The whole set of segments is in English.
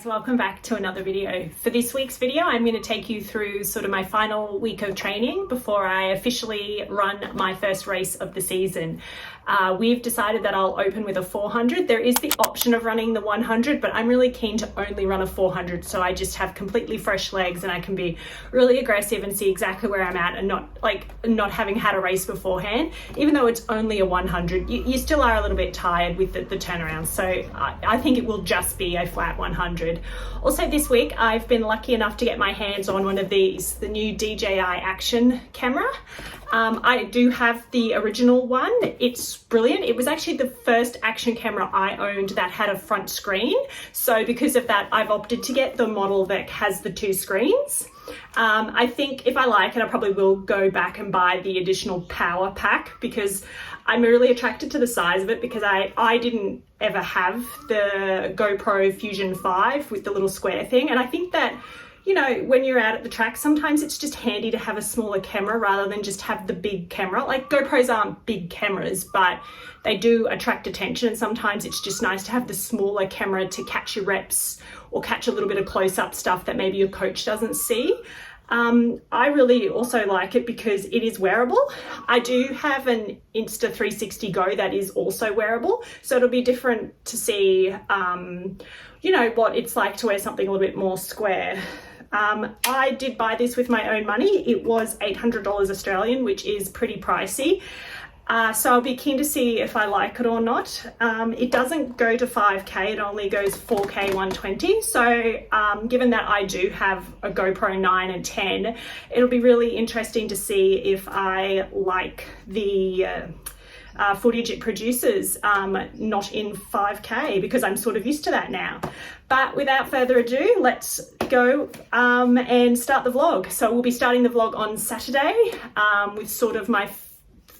guys, welcome back to another video. For this week's video, I'm going to take you through sort of my final week of training before I officially run my first race of the season. We've decided that I'll open with a 400. There is the option of running the 100, but I'm really keen to only run a 400 so I just have completely fresh legs and I can be really aggressive and see exactly where I'm at and not having had a race beforehand. Even though it's only a 100, you still are a little bit tired with the turnaround, so I think it will just be a flat 100. Also this week I've been lucky enough to get my hands on one of these, the new DJI Action camera. I do have the original one. It's brilliant. It was actually the first action camera I owned that had a front screen. So because of that, I've opted to get the model that has the two screens. I think if I like it, I probably will go back and buy the additional power pack because I'm really attracted to the size of it because I didn't ever have the GoPro Fusion 5 with the little square thing. And I think that, you know, when you're out at the track, sometimes it's just handy to have a smaller camera rather than just have the big camera. Like GoPros aren't big cameras, but they do attract attention. And sometimes it's just nice to have the smaller camera to catch your reps or catch a little bit of close-up stuff that maybe your coach doesn't see. I really also like it because it is wearable. I do have an Insta360 Go that is also wearable. So it'll be different to see, you know, what it's like to wear something a little bit more square. I did buy this with my own money. It was $800 Australian, which is pretty pricey. So I'll be keen to see if I like it or not. It doesn't go to 5K, it only goes 4K 120. So given that I do have a GoPro 9 and 10, it'll be really interesting to see if I like the footage it produces, not in 5K, because I'm sort of used to that now. But without further ado, let's go and start the vlog. So we'll be starting the vlog on Saturday with sort of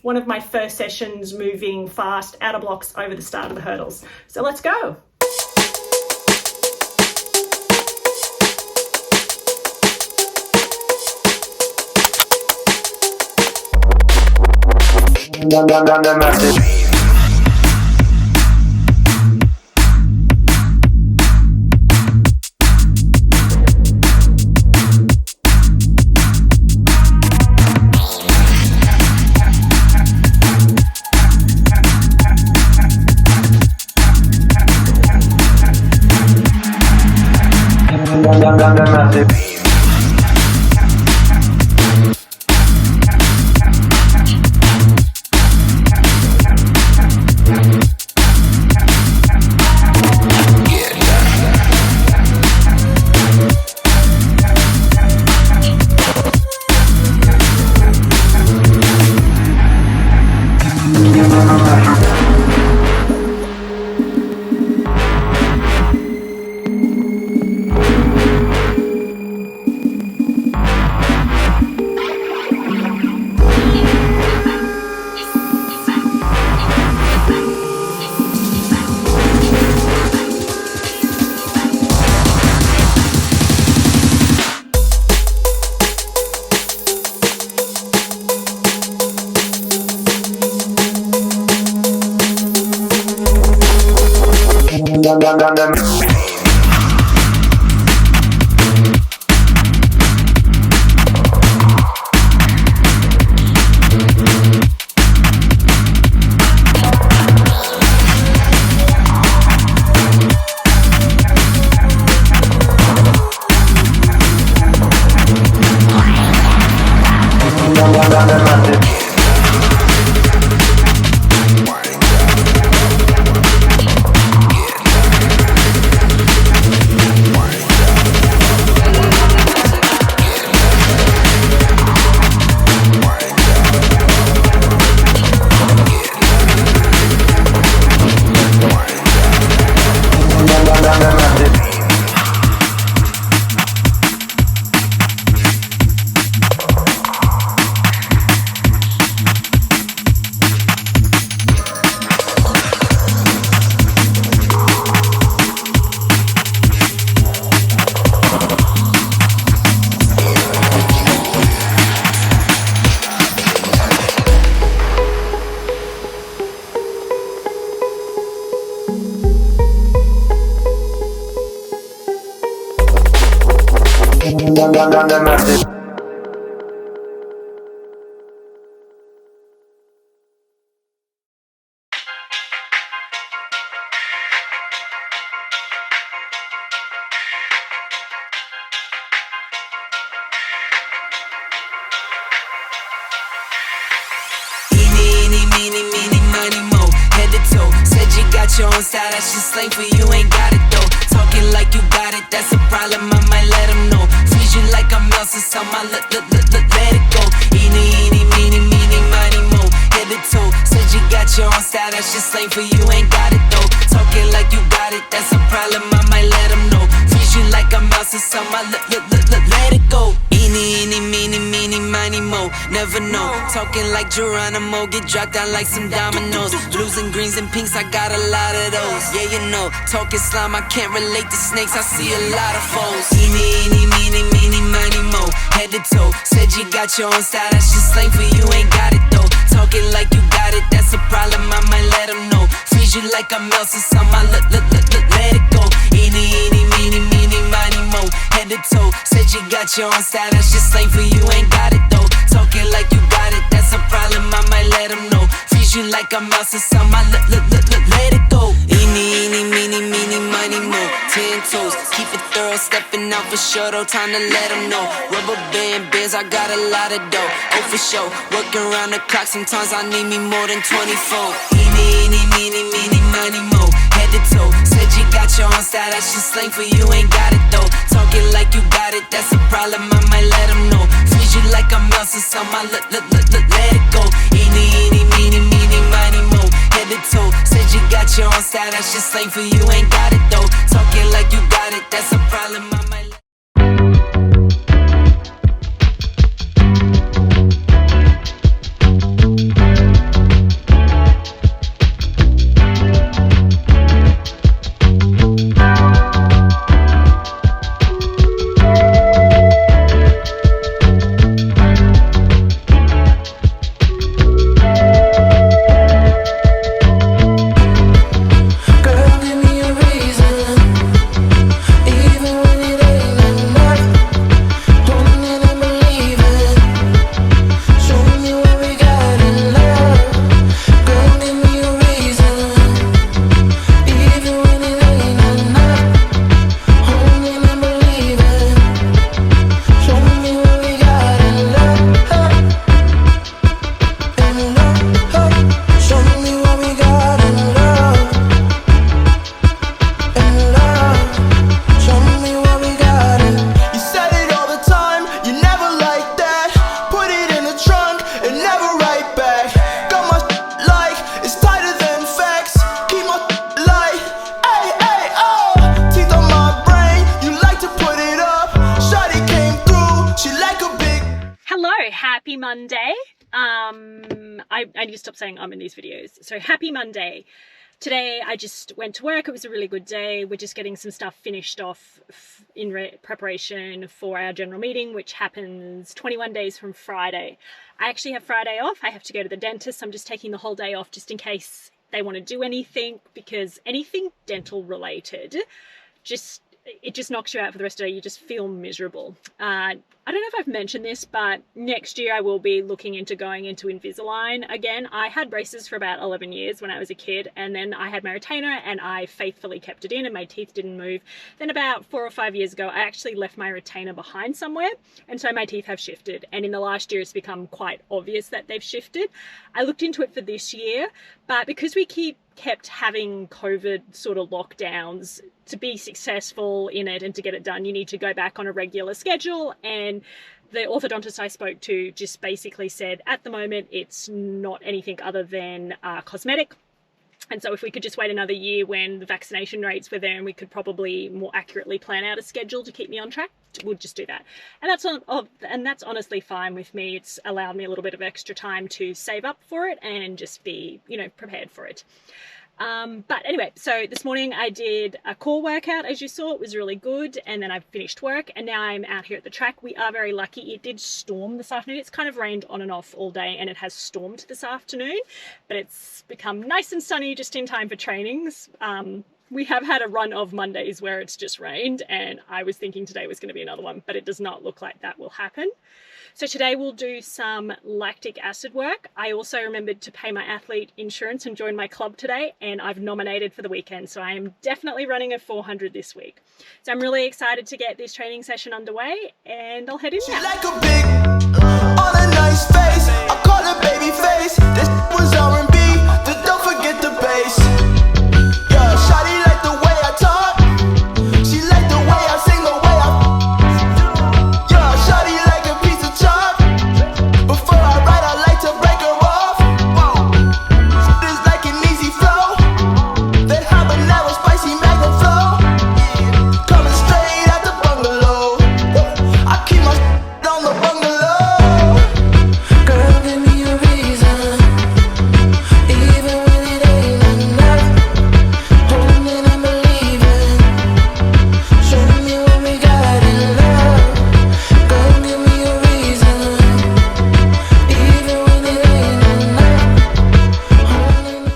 one of my first sessions moving fast outer blocks over the start of the hurdles. So let's go. Your own style, that's just slang for you, ain't got it though. Talking like you got it, that's a problem, I might let them know. Freeze you like I'm Elsa, so my let it go. Eeny, meeny, miny, mo. Head to toe, said you got your own style, that's just slang for you, ain't got it though. Talking like you got it, that's a problem, I might let them know. Freeze you like I'm Elsa, so my let it go. Eeny, meeny, miny, mo. Never know, talking like Geronimo, get dropped down like some dominoes. Blues and greens and pinks, I got a lot of those. Yeah, you know, talking slime, I can't relate to snakes, I see a lot of foes. Eeny, meeny, miny, mo. Head to toe, said you got your own style, that's just slang for you, ain't got it though. Talking like you got it, that's a problem, I might let them know. Freeze you like I'm Elsa, so my let it go. Eeny, meeny, miny, mo. Head to toe, said you got your own style, that's just slang for you, ain't got it though. Talking like you got it, that's a problem, I might let them know. Freeze you like I'm Elsa, so my let it go. Eeny, meeny, miny, mo. 10 toes, keep it thorough, stepping out for sure, though, time to let them know. Rubber bands, I got a lot of dough, oh for sure. Working around the clock, sometimes I need me more than 24. Eeny, meeny, miny, mo. Head to toe, said you got your own style, that's just slang for you, ain't got it though. Talking like you got it, that's a problem, I might let them know. Freeze you like I'm Elsa, so my let it go. Eeny, meeny, miny, mo. Head to toe, said you got your own style, that's just slang for you, ain't got it though. Talking like you got it, that's a problem, I might let Happy Monday. I need to stop saying in these videos. So happy Monday. Today I just went to work. It was a really good day. We're just getting some stuff finished off in preparation for our general meeting, which happens 21 days from Friday. I actually have Friday off. I have to go to the dentist. I'm just taking the whole day off just in case they want to do anything, because anything dental related it just knocks you out for the rest of the day. You just feel miserable. I don't know if I've mentioned this, but next year I will be looking into going into Invisalign again. I had braces for about 11 years when I was a kid, and then I had my retainer and I faithfully kept it in and my teeth didn't move. Then about 4 or 5 years ago, I actually left my retainer behind somewhere, and so my teeth have shifted. And in the last year, it's become quite obvious that they've shifted. I looked into it for this year, but because we kept having COVID sort of lockdowns, to be successful in it and to get it done, you need to go back on a regular schedule. And the orthodontist I spoke to just basically said, at the moment, it's not anything other than cosmetic. And so if we could just wait another year when the vaccination rates were there and we could probably more accurately plan out a schedule to keep me on track, we'll just do that. And that's honestly fine with me. It's allowed me a little bit of extra time to save up for it and just be, prepared for it. But anyway, so this morning I did a core workout, as you saw. It was really good, and then I finished work and now I'm out here at the track. We are very lucky. It did storm this afternoon. It's kind of rained on and off all day, and it has stormed this afternoon, but it's become nice and sunny just in time for trainings. we have had a run of Mondays where it's just rained, and I was thinking today was going to be another one, but it does not look like that will happen. So today we'll do some lactic acid work. I also remembered to pay my athlete insurance and join my club today, and I've nominated for the weekend. So I am definitely running a 400 this week. So I'm really excited to get this training session underway, and I'll head in now. Like a big on a nice face, I call it baby face. This was R&B, don't forget the bass. Yeah, shawty like the way I talk. She like the way I sing, the way I. Yeah, shawty like a piece of chalk. Before I write, I like to break her off. It's like an easy flow. That habanero spicy magnum flow. Coming straight out the bungalow. I keep my on the bungalow. Girl, give me a reason. Even when it ain't enough. Holding and believing. Show me what we got in love. Girl, give me a reason. Even when it ain't enough. Holding and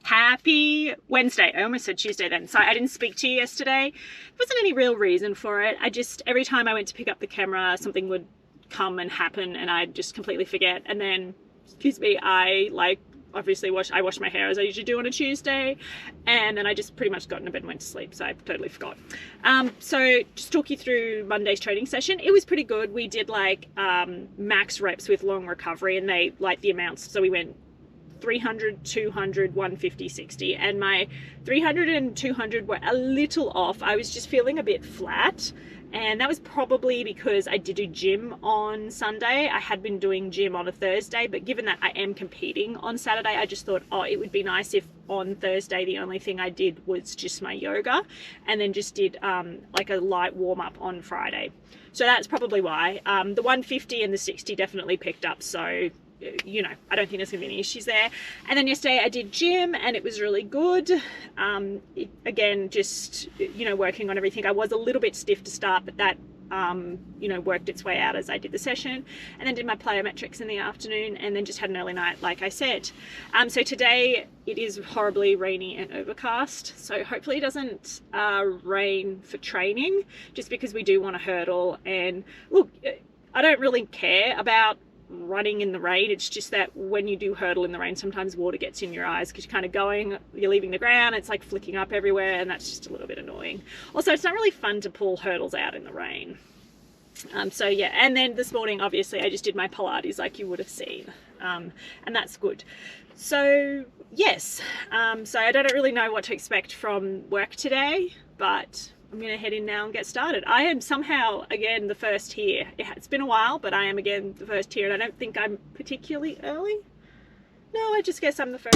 Happy Wednesday. I almost said Tuesday then. Sorry, I didn't speak to you yesterday. There wasn't any real reason for it. Every time I went to pick up the camera, something would come and happen and I'd just completely forget. And then, excuse me, I obviously I washed my hair as I usually do on a Tuesday, and then I just pretty much got in a bed and went to sleep, so I totally forgot. So just talk you through Monday's training session. It was pretty good. We did max reps with long recovery, and they the amounts, so we went 300, 200, 150, 60, and my 300 and 200 were a little off. I was just feeling a bit flat, and that was probably because I did do gym on Sunday. I had been doing gym on a Thursday, but given that I am competing on Saturday, I just thought, it would be nice if on Thursday the only thing I did was just my yoga, and then just did a light warm-up on Friday. So that's probably why. The 150 and the 60 definitely picked up, so I don't think there's gonna be any issues there. And then yesterday I did gym, and it was really good. Again, just working on everything. I was a little bit stiff to start, but that worked its way out as I did the session, and then did my plyometrics in the afternoon, and then just had an early night, like I said. So today it is horribly rainy and overcast, so hopefully it doesn't rain for training, just because we do want to hurdle. And look, I don't really care about running in the rain. It's just that when you do hurdle in the rain, sometimes water gets in your eyes because you're kind of you're leaving the ground, it's like flicking up everywhere, and that's just a little bit annoying. Also, it's not really fun to pull hurdles out in the rain. So yeah, and then this morning obviously I just did my Pilates like you would have seen, and that's good. So yes, so I don't really know what to expect from work today. but I'm gonna head in now and get started. I am somehow again the first here. It's been a while, but I am again the first here, and I don't think I'm particularly early. No, I just guess I'm the first.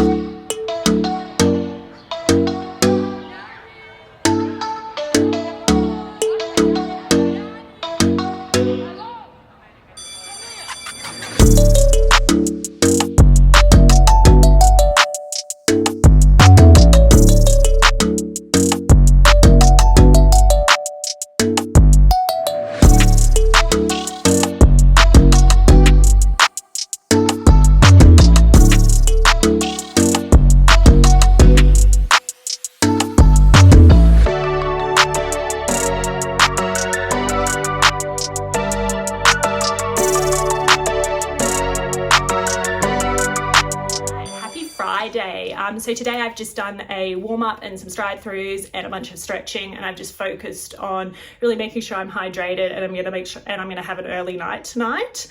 So today I've just done a warm-up and some stride throughs and a bunch of stretching, and I've just focused on really making sure I'm hydrated, and I'm going to have an early night tonight.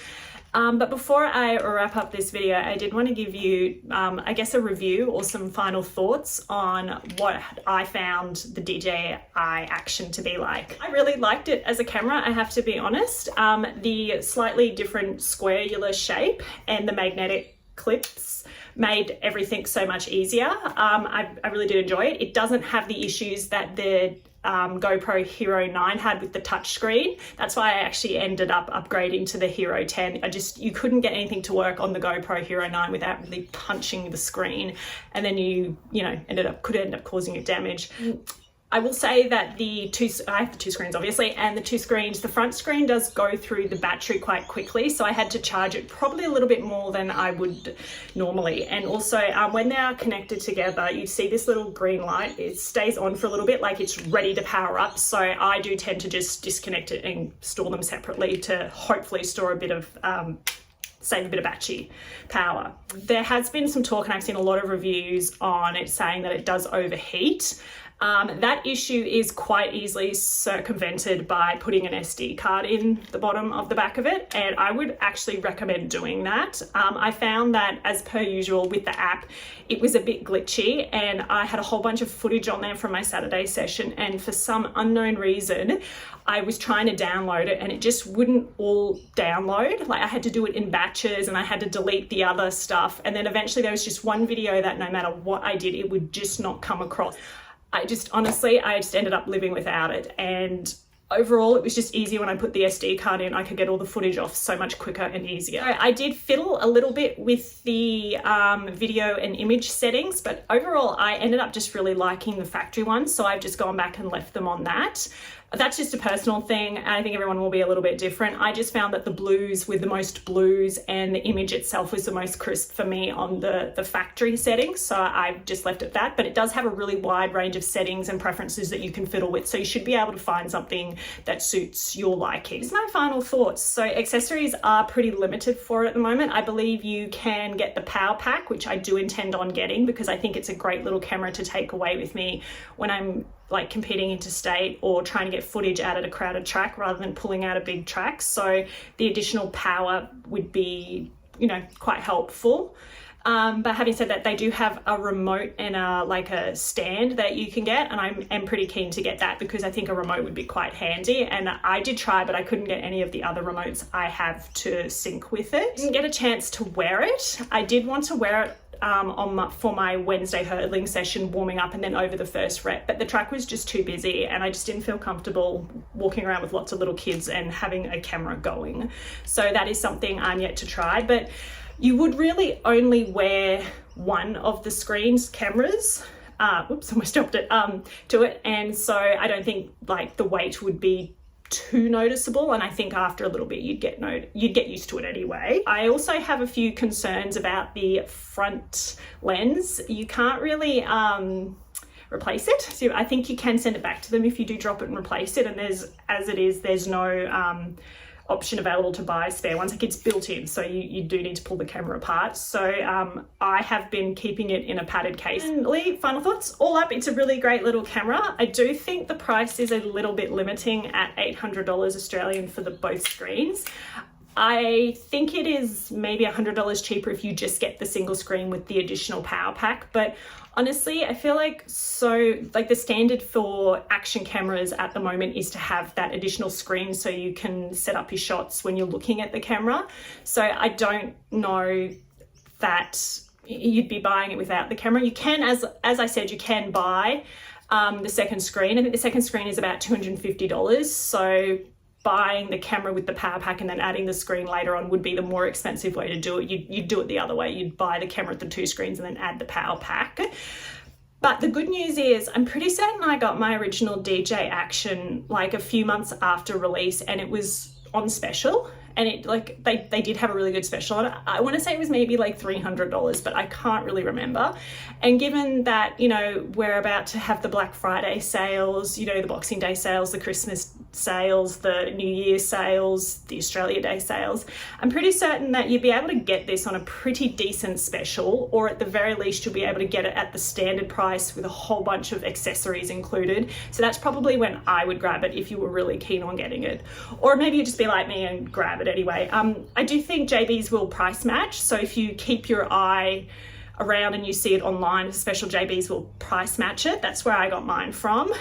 But before I wrap up this video, I did want to give you, I guess, a review or some final thoughts on what I found the DJI Action to be like. I really liked it as a camera, I have to be honest. The slightly different squarular shape and the magnetic clips made everything so much easier. I really did enjoy it. It doesn't have the issues that the GoPro Hero 9 had with the touchscreen. That's why I actually ended up upgrading to the Hero 10. You couldn't get anything to work on the GoPro Hero 9 without really punching the screen, and then you know, could end up causing it damage. I will say that I have the two screens obviously, and the two screens, the front screen does go through the battery quite quickly, so I had to charge it probably a little bit more than I would normally. And also when they are connected together, you see this little green light, it stays on for a little bit, like it's ready to power up. So I do tend to just disconnect it and store them separately to hopefully store a bit of save a bit of battery power. There has been some talk, and I've seen a lot of reviews on it saying that it does overheat. That issue is quite easily circumvented by putting an SD card in the bottom of the back of it, and I would actually recommend doing that. I found that, as per usual with the app, it was a bit glitchy, and I had a whole bunch of footage on there from my Saturday session, and for some unknown reason I was trying to download it and it just wouldn't all download. Like, I had to do it in batches and I had to delete the other stuff, and then eventually there was just one video that no matter what I did, it would just not come across. I just ended up living without it, and overall it was just easier when I put the SD card in. I could get all the footage off so much quicker and easier. I did fiddle a little bit with the video and image settings, but overall I ended up just really liking the factory one, so I've just gone back and left them on that. That's just a personal thing. I think everyone will be a little bit different. I just found that the blues with the most blues and the image itself was the most crisp for me on the factory settings, so I've just left it at that. But it does have a really wide range of settings and preferences that you can fiddle with, so you should be able to find something that suits your liking. It's my final thoughts. So accessories are pretty limited for it at the moment. I believe you can get the power pack, which I do intend on getting because I think it's a great little camera to take away with me when I'm like competing interstate or trying to get footage out at a crowded track rather than pulling out a big track. So the additional power would be, you know, quite helpful. But having said that, they do have a remote and a stand that you can get, and I'm pretty keen to get that because I think a remote would be quite handy. And I did try, but I couldn't get any of the other remotes I have to sync with it. Didn't get a chance to wear it. I did want to wear it for my Wednesday hurdling session, warming up and then over the first rep, but the track was just too busy and I just didn't feel comfortable walking around with lots of little kids and having a camera going. So that is something I'm yet to try, but you would really only wear one of the screen's cameras. Oops, almost dropped it, to it, and so I don't think like the weight would be too noticeable, and I think after a little bit you'd get used to it anyway. I also have a few concerns about the front lens. You can't really replace it, so I think you can send it back to them if you do drop it and replace it, and there's no option available to buy spare ones. Like, it's built in, so you do need to pull the camera apart. So I have been keeping it in a padded case. And final thoughts, all up, it's a really great little camera. I do think the price is a little bit limiting at $800 Australian for both screens. I think it is maybe $100 cheaper if you just get the single screen with the additional power pack. But honestly, I feel like the standard for action cameras at the moment is to have that additional screen so you can set up your shots when you're looking at the camera. So I don't know that you'd be buying it without the camera. You can, as I said, you can buy the second screen. I think the second screen is about $250. So buying the camera with the power pack and then adding the screen later on would be the more expensive way to do it. You'd do it the other way. You'd buy the camera with the 2 screens and then add the power pack. But the good news is I'm pretty certain I got my original DJI Action like a few months after release, and it was on special. And it they did have a really good special on it. I want to say it was maybe like $300, but I can't really remember. And given that, you know, we're about to have the Black Friday sales, you know, the Boxing Day sales, the Christmas sales, the New Year sales, the Australia Day sales, I'm pretty certain that you'd be able to get this on a pretty decent special, or at the very least you'll be able to get it at the standard price with a whole bunch of accessories included. So that's probably when I would grab it if you were really keen on getting it. Or maybe you'd just be like me and grab it anyway. I do think JBs will price match, so if you keep your eye around and you see it online, special JBs will price match it. That's where I got mine from.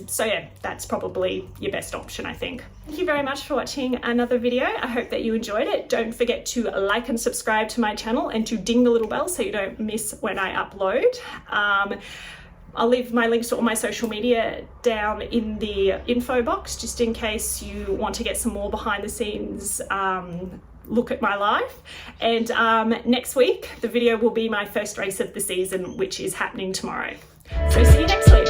So yeah, that's probably your best option, I think. Thank you very much for watching another video. I hope that you enjoyed it. Don't forget to like and subscribe to my channel and to ding the little bell so you don't miss when I upload. I'll leave my links to all my social media down in the info box, just in case you want to get some more behind the scenes look at my life. And next week, the video will be my first race of the season, which is happening tomorrow. So see you next week.